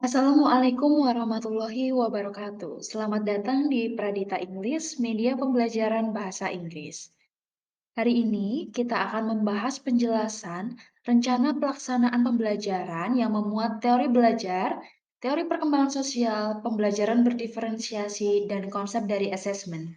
Assalamualaikum warahmatullahi wabarakatuh. Selamat datang di Pradita English, media pembelajaran bahasa Inggris. Hari ini kita akan membahas penjelasan rencana pelaksanaan pembelajaran yang memuat teori belajar, teori perkembangan sosial, pembelajaran berdiferensiasi, dan konsep dari asesmen.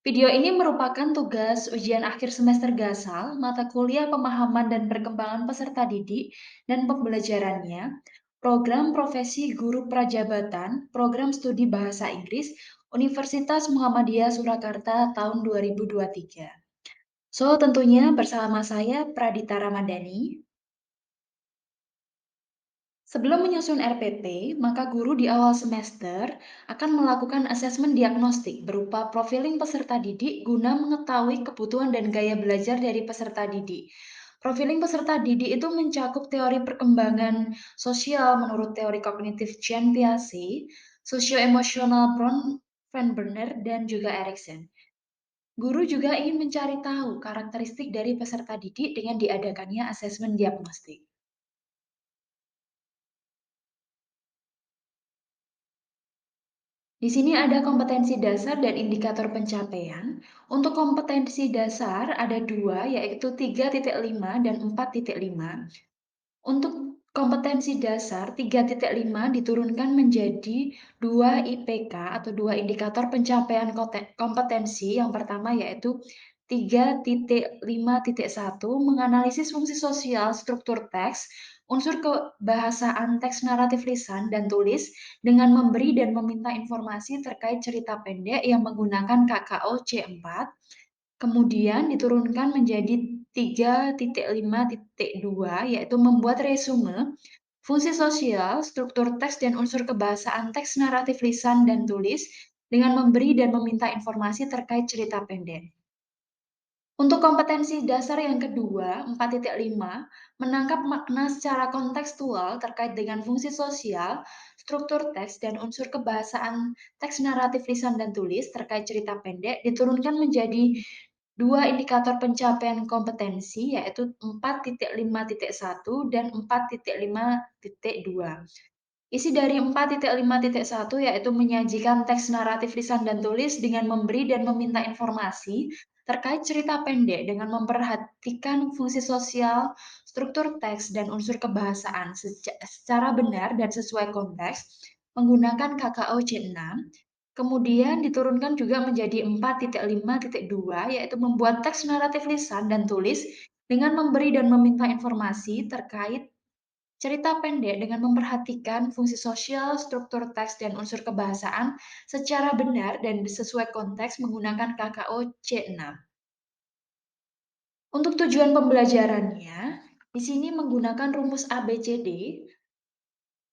Video ini merupakan tugas ujian akhir semester Gasal, mata kuliah pemahaman dan perkembangan peserta didik dan pembelajarannya, program profesi guru prajabatan, program studi bahasa Inggris, Universitas Muhammadiyah Surakarta tahun 2023. So, tentunya bersama saya Pradita Ramadhani. Sebelum menyusun RPP, maka guru di awal semester akan melakukan asesmen diagnostik berupa profiling peserta didik guna mengetahui kebutuhan dan gaya belajar dari peserta didik. Profiling peserta didik itu mencakup teori perkembangan sosial menurut teori kognitif Jean Piaget, socio-emosional Brown, Van Berner, dan juga Erikson. Guru juga ingin mencari tahu karakteristik dari peserta didik dengan diadakannya asesmen diagnostik. Di sini ada kompetensi dasar dan indikator pencapaian. Untuk kompetensi dasar ada dua, yaitu 3.5 dan 4.5. Untuk kompetensi dasar 3.5 diturunkan menjadi 2 IPK atau 2 indikator pencapaian kompetensi. Yang pertama yaitu 3.5.1 menganalisis fungsi sosial struktur teks, unsur kebahasaan teks naratif lisan dan tulis dengan memberi dan meminta informasi terkait cerita pendek yang menggunakan KKO C4. Kemudian diturunkan menjadi 3.5.2 yaitu membuat resume, fungsi sosial, struktur teks dan unsur kebahasaan teks naratif lisan dan tulis dengan memberi dan meminta informasi terkait cerita pendek. Untuk kompetensi dasar yang kedua, 4.5, menangkap makna secara kontekstual terkait dengan fungsi sosial, struktur teks, dan unsur kebahasaan teks naratif lisan dan tulis terkait cerita pendek diturunkan menjadi 2 indikator pencapaian kompetensi, yaitu 4.5.1 dan 4.5.2. Isi dari 4.5.1 yaitu menyajikan teks naratif lisan dan tulis dengan memberi dan meminta informasi terkait cerita pendek dengan memperhatikan fungsi sosial, struktur teks, dan unsur kebahasaan secara benar dan sesuai konteks menggunakan KKO C6. Kemudian diturunkan juga menjadi 4.5.2 yaitu membuat teks naratif lisan dan tulis dengan memberi dan meminta informasi terkait cerita pendek dengan memperhatikan fungsi sosial, struktur teks, dan unsur kebahasaan secara benar dan sesuai konteks menggunakan KKO C6. Untuk tujuan pembelajarannya, di sini menggunakan rumus ABCD.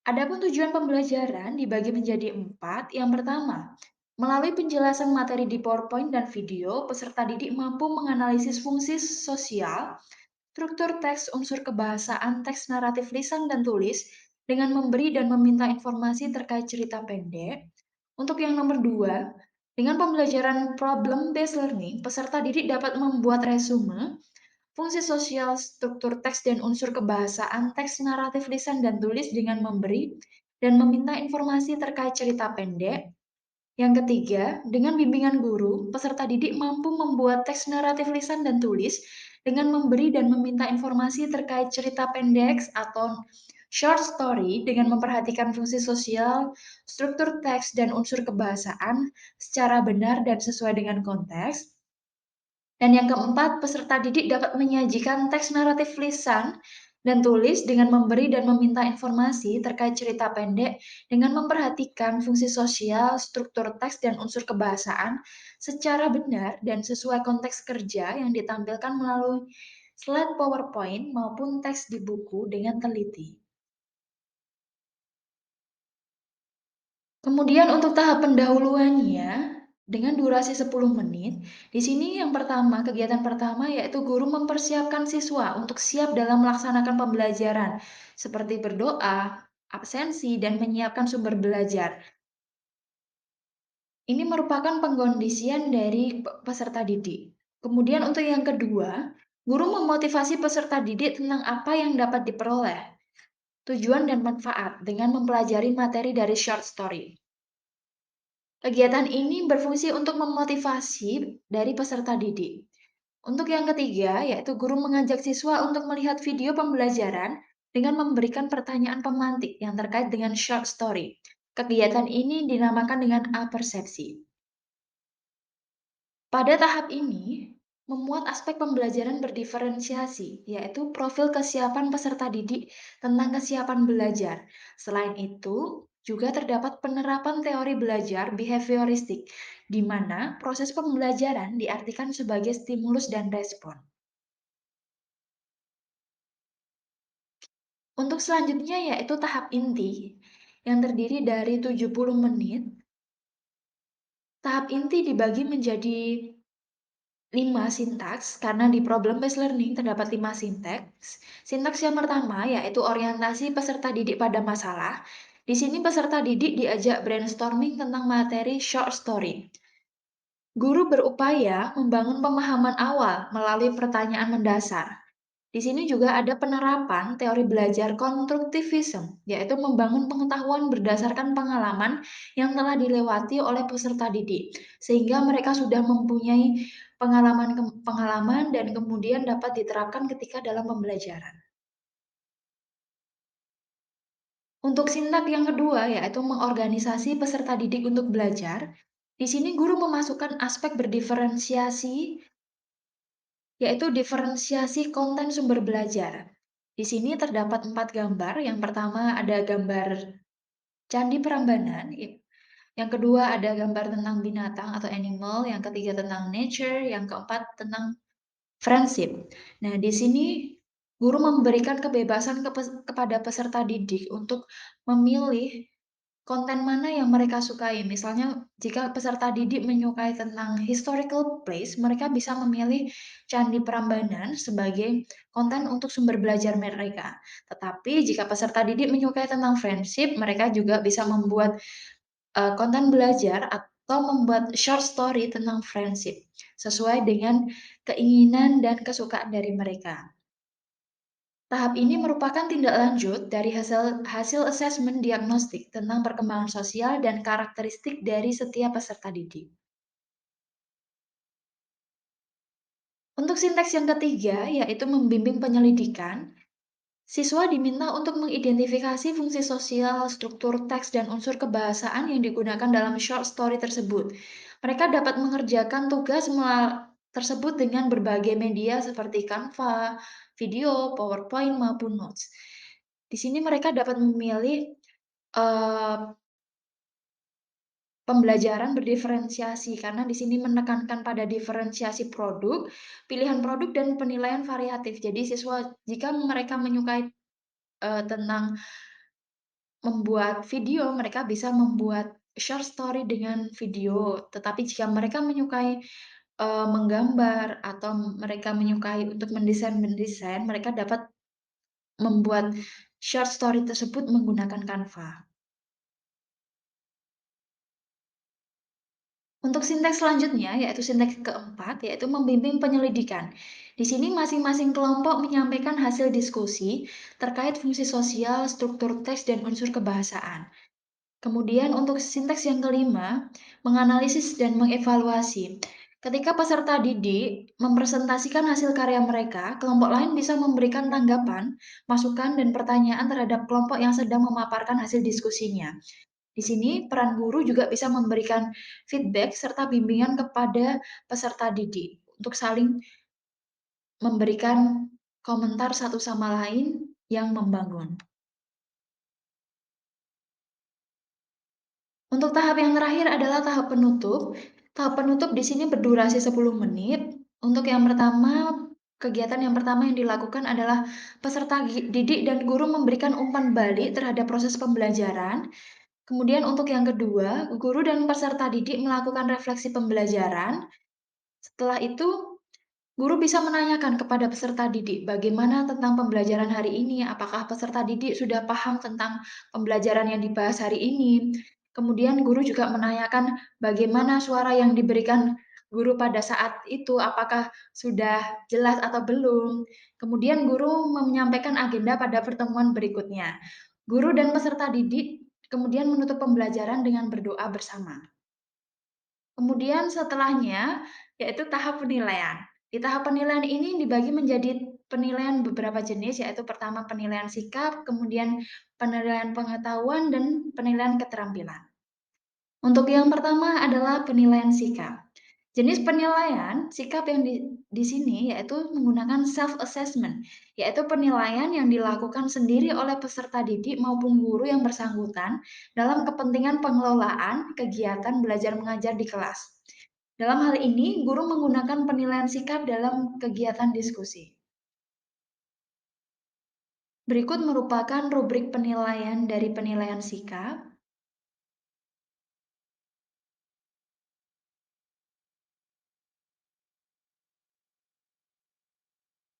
Adapun tujuan pembelajaran dibagi menjadi 4. Yang pertama, melalui penjelasan materi di PowerPoint dan video, peserta didik mampu menganalisis fungsi sosial, struktur teks, unsur kebahasaan, teks naratif lisan dan tulis dengan memberi dan meminta informasi terkait cerita pendek. Untuk yang nomor 2, dengan pembelajaran problem-based learning, peserta didik dapat membuat resume, fungsi sosial, struktur teks, dan unsur kebahasaan teks naratif lisan dan tulis dengan memberi dan meminta informasi terkait cerita pendek. Yang ketiga, dengan bimbingan guru, peserta didik mampu membuat teks naratif lisan dan tulis dengan memberi dan meminta informasi terkait cerita pendek atau short story dengan memperhatikan fungsi sosial, struktur teks, dan unsur kebahasaan secara benar dan sesuai dengan konteks. Dan yang keempat, peserta didik dapat menyajikan teks naratif lisan dan tulis dengan memberi dan meminta informasi terkait cerita pendek dengan memperhatikan fungsi sosial, struktur teks, dan unsur kebahasaan secara benar dan sesuai konteks kerja yang ditampilkan melalui slide PowerPoint maupun teks di buku dengan teliti. Kemudian untuk tahap pendahuluannya, dengan durasi 10 menit, di sini yang pertama, kegiatan pertama yaitu guru mempersiapkan siswa untuk siap dalam melaksanakan pembelajaran, seperti berdoa, absensi, dan menyiapkan sumber belajar. Ini merupakan pengkondisian dari peserta didik. Kemudian untuk yang kedua, guru memotivasi peserta didik tentang apa yang dapat diperoleh. tujuan dan manfaat dengan mempelajari materi dari short story. Kegiatan ini berfungsi untuk memotivasi dari peserta didik. Untuk yang ketiga, yaitu guru mengajak siswa untuk melihat video pembelajaran dengan memberikan pertanyaan pemantik yang terkait dengan short story. Kegiatan ini dinamakan dengan apersepsi. Pada tahap ini, memuat aspek pembelajaran berdiferensiasi, yaitu profil kesiapan peserta didik tentang kesiapan belajar. Selain itu, juga terdapat penerapan teori belajar behavioristik, di mana proses pembelajaran diartikan sebagai stimulus dan respon. Untuk selanjutnya yaitu tahap inti, yang terdiri dari 70 menit. Tahap inti dibagi menjadi 5 sintaks, karena di problem based learning terdapat 5 sintaks. Sintaks yang pertama yaitu orientasi peserta didik pada masalah. Di sini peserta didik diajak brainstorming tentang materi short story. Guru berupaya membangun pemahaman awal melalui pertanyaan mendasar. Di sini juga ada penerapan teori belajar konstruktivisme, yaitu membangun pengetahuan berdasarkan pengalaman yang telah dilewati oleh peserta didik, sehingga mereka sudah mempunyai pengalaman dan kemudian dapat diterapkan ketika dalam pembelajaran. Untuk sintak yang kedua, yaitu mengorganisasi peserta didik untuk belajar, di sini guru memasukkan aspek berdiferensiasi, yaitu diferensiasi konten sumber belajar. Di sini terdapat 4 gambar. Yang pertama ada gambar Candi Prambanan, yang kedua ada gambar tentang binatang atau animal, yang ketiga tentang nature, yang keempat tentang friendship. Nah, di sini guru memberikan kebebasan kepada peserta didik untuk memilih konten mana yang mereka sukai. Misalnya, jika peserta didik menyukai tentang historical place, mereka bisa memilih Candi Prambanan sebagai konten untuk sumber belajar mereka. Tetapi jika peserta didik menyukai tentang friendship, mereka juga bisa membuat konten belajar atau membuat short story tentang friendship sesuai dengan keinginan dan kesukaan dari mereka. Tahap ini merupakan tindak lanjut dari hasil asesmen diagnostik tentang perkembangan sosial dan karakteristik dari setiap peserta didik. Untuk sinteks yang ketiga, yaitu membimbing penyelidikan, siswa diminta untuk mengidentifikasi fungsi sosial, struktur teks, dan unsur kebahasaan yang digunakan dalam short story tersebut. Mereka dapat mengerjakan tugas tersebut dengan berbagai media seperti Canva, video, PowerPoint, maupun notes. Di sini mereka dapat memilih pembelajaran berdiferensiasi, karena di sini menekankan pada diferensiasi produk, pilihan produk, dan penilaian variatif. Jadi siswa jika mereka menyukai tentang membuat video, mereka bisa membuat short story dengan video. Tetapi jika mereka menyukai menggambar atau mereka menyukai untuk mendesain, mereka dapat membuat short story tersebut menggunakan Canva. Untuk sinteks selanjutnya, yaitu sinteks keempat, yaitu membimbing penyelidikan. Di sini masing-masing kelompok menyampaikan hasil diskusi terkait fungsi sosial, struktur teks, dan unsur kebahasaan. Kemudian untuk sinteks yang kelima, menganalisis dan mengevaluasi. Ketika peserta didik mempresentasikan hasil karya mereka, kelompok lain bisa memberikan tanggapan, masukan, dan pertanyaan terhadap kelompok yang sedang memaparkan hasil diskusinya. Di sini peran guru juga bisa memberikan feedback serta bimbingan kepada peserta didik untuk saling memberikan komentar satu sama lain yang membangun. Untuk tahap yang terakhir adalah tahap penutup. Tahap penutup di sini berdurasi 10 menit. Untuk yang pertama, kegiatan yang pertama yang dilakukan adalah peserta didik dan guru memberikan umpan balik terhadap proses pembelajaran. Kemudian untuk yang kedua, guru dan peserta didik melakukan refleksi pembelajaran. Setelah itu, guru bisa menanyakan kepada peserta didik bagaimana tentang pembelajaran hari ini, apakah peserta didik sudah paham tentang pembelajaran yang dibahas hari ini. Kemudian guru juga menanyakan bagaimana suara yang diberikan guru pada saat itu apakah sudah jelas atau belum. Kemudian guru menyampaikan agenda pada pertemuan berikutnya. Guru dan peserta didik kemudian menutup pembelajaran dengan berdoa bersama. Kemudian setelahnya, yaitu tahap penilaian. Di tahap penilaian ini dibagi menjadi penilaian beberapa jenis, yaitu pertama penilaian sikap, kemudian penilaian pengetahuan, dan penilaian keterampilan. Untuk yang pertama adalah penilaian sikap. Jenis penilaian sikap yang di sini yaitu menggunakan self assessment, yaitu penilaian yang dilakukan sendiri oleh peserta didik maupun guru yang bersangkutan dalam kepentingan pengelolaan kegiatan belajar mengajar di kelas. Dalam hal ini, guru menggunakan penilaian sikap dalam kegiatan diskusi. Berikut merupakan rubrik penilaian dari penilaian sikap.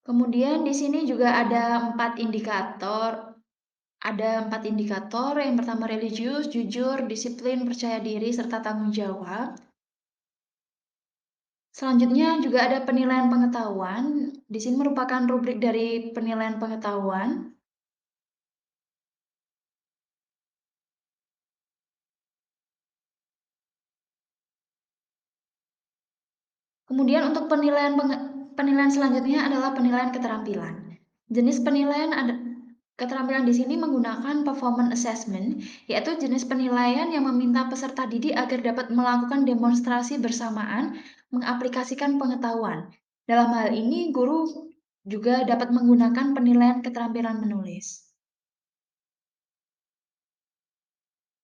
Kemudian di sini juga ada 4 indikator. Ada 4 indikator, yang pertama religius, jujur, disiplin, percaya diri, serta tanggung jawab. Selanjutnya juga ada penilaian pengetahuan. Di sini merupakan rubrik dari penilaian pengetahuan. Kemudian untuk penilaian selanjutnya adalah penilaian keterampilan. Jenis penilaian keterampilan di sini menggunakan performance assessment, yaitu jenis penilaian yang meminta peserta didik agar dapat melakukan demonstrasi bersamaan mengaplikasikan pengetahuan. Dalam hal ini, guru juga dapat menggunakan penilaian keterampilan menulis.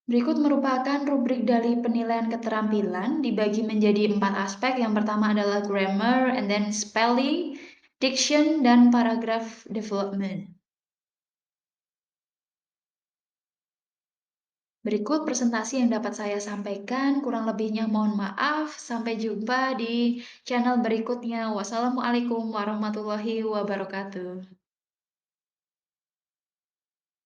Berikut merupakan rubrik dari penilaian keterampilan dibagi menjadi 4 aspek. Yang pertama adalah grammar, and then spelling, diction, dan paragraph development. Berikut presentasi yang dapat saya sampaikan, kurang lebihnya mohon maaf. Sampai jumpa di channel berikutnya. Wassalamualaikum warahmatullahi wabarakatuh.